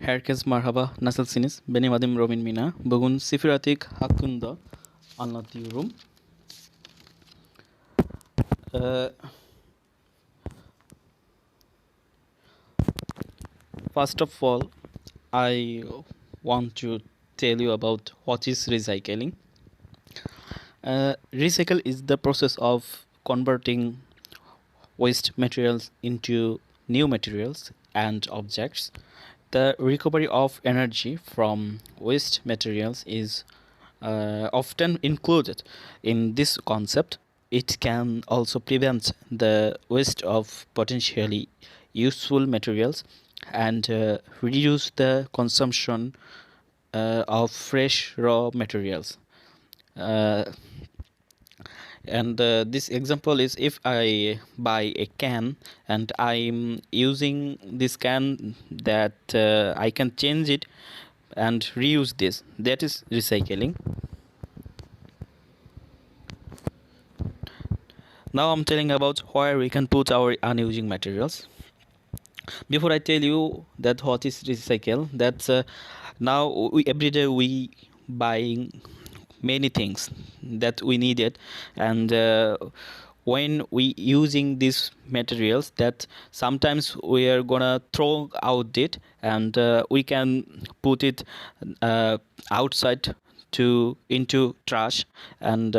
Herkes merhaba, nasılsınız? Benim adım Robin Mina. Bugün sıfır atık hakkında anlatıyorum. Ee, First of all, I want to tell you about what is recycling. Recycle is the process of converting waste materials into new materials and objects. The recovery of energy from waste materials is often included in this concept. It can also prevent the waste of potentially useful materials and reduce the consumption of fresh raw materials. Uh, and this example is if I buy a can and I'm using this can that I can change it and reuse this. That is recycling. Now I'm telling about where we can put our unused materials. Before I tell you that what is recycle, that's now every day we buying many things that we needed, and when we using these materials, that sometimes we are gonna throw out it, and we can put it outside to into trash, and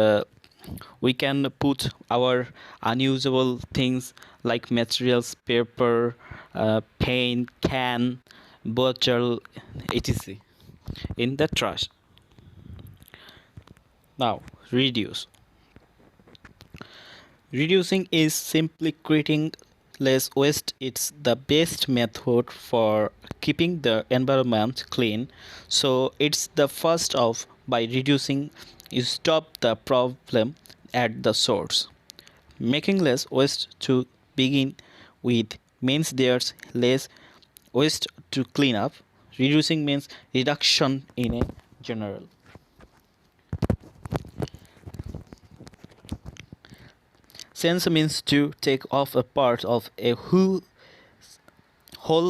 we can put our unusable things like materials, paper, paint, can, bottle, etc. in the trash. Now, reduce. Reducing is simply creating less waste. It's the best method for keeping the environment clean. So it's the first of by reducing you stop the problem at the source. Making less waste to begin with means there's less waste to clean up. Reducing means reduction in a general. Sense means to take off a part of a whole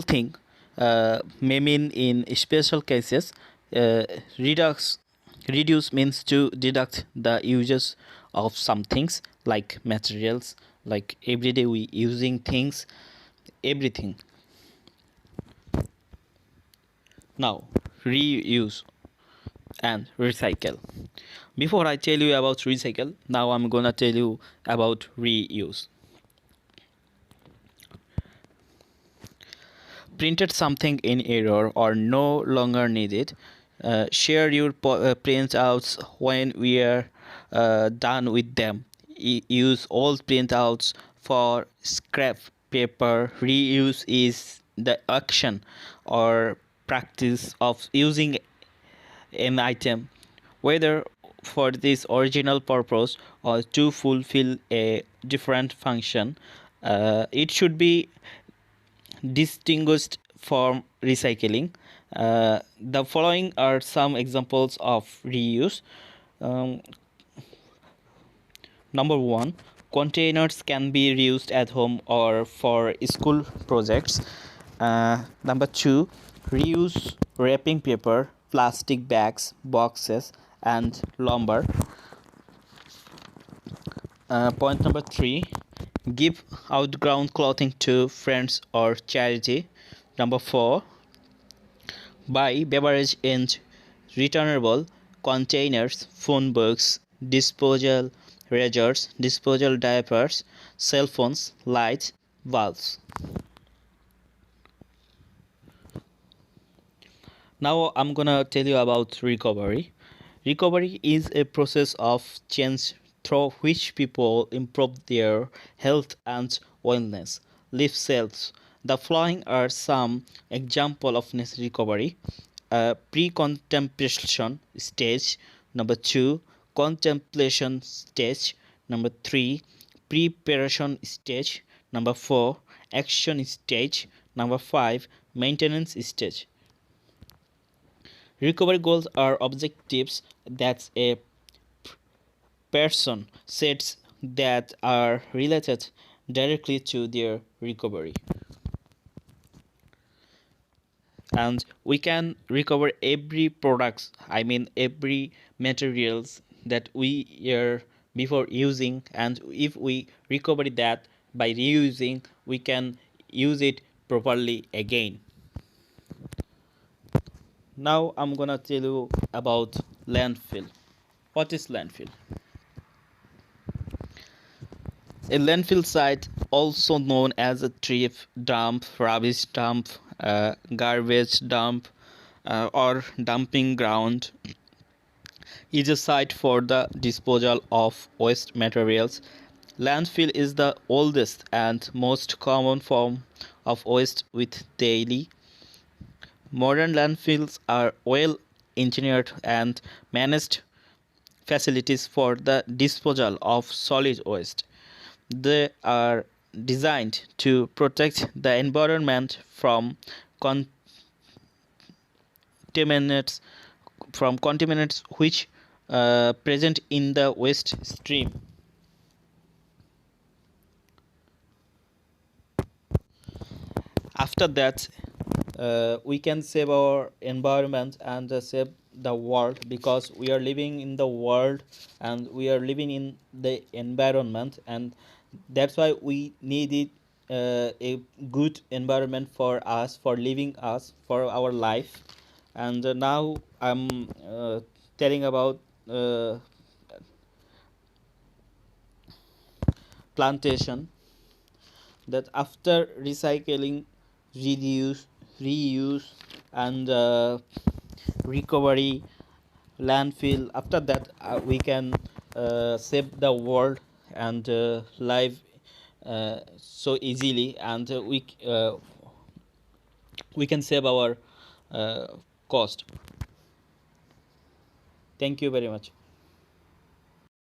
thing. May mean in special cases. Uh, reduce means to deduct the uses of some things like materials, like everyday we using things, everything. Now, reuse and recycle. Before I tell you about recycle, now I'm gonna tell you about reuse. Printed something in error or no longer needed. Share your printouts when we are done with them. Use old printouts for scrap paper. Reuse is the action or practice of using an item, whether for this original purpose or to fulfill a different function. It should be distinguished from recycling. The following are some examples of reuse. Um, Number one, containers can be reused at home or for school projects. Number two, reuse wrapping paper, plastic bags, boxes, and lumber. Point number three, give outgrown clothing to friends or charity. Number four, buy beverage in returnable containers, phone books, disposal razors, disposal diapers, cell phones, lights, bulbs. Now I'm gonna tell you about recovery. Recovery is a process of change through which people improve their health and wellness. Life cells. The following are some examples of necessary recovery. Pre-contemplation stage. Number 2, contemplation stage. Number 3, preparation stage. Number 4, action stage. Number 5, maintenance stage. Recovery goals are objectives that a person sets that are related directly to their recovery. and we can recover every products, I mean every materials that we are before using, and if we recover that by reusing, we can use it properly again. Now I'm gonna tell you about landfill. What is landfill? A landfill site, also known as a trip dump, rubbish dump, garbage dump, or dumping ground, is a site for the disposal of waste materials. Landfill is the oldest and most common form of waste with daily. Modern landfills are well engineered and managed facilities for the disposal of solid waste. They are designed to protect the environment from contaminants which present in the waste stream. After that, we can save our environment and save the world, because we are living in the world and we are living in the environment, and that's why we need it, a good environment for us, for living us, for our life. And now I'm telling about plantation, that after recycling, reuse and recovery, landfill, after that we can save the world and live so easily, and we can save our cost. Thank you very much.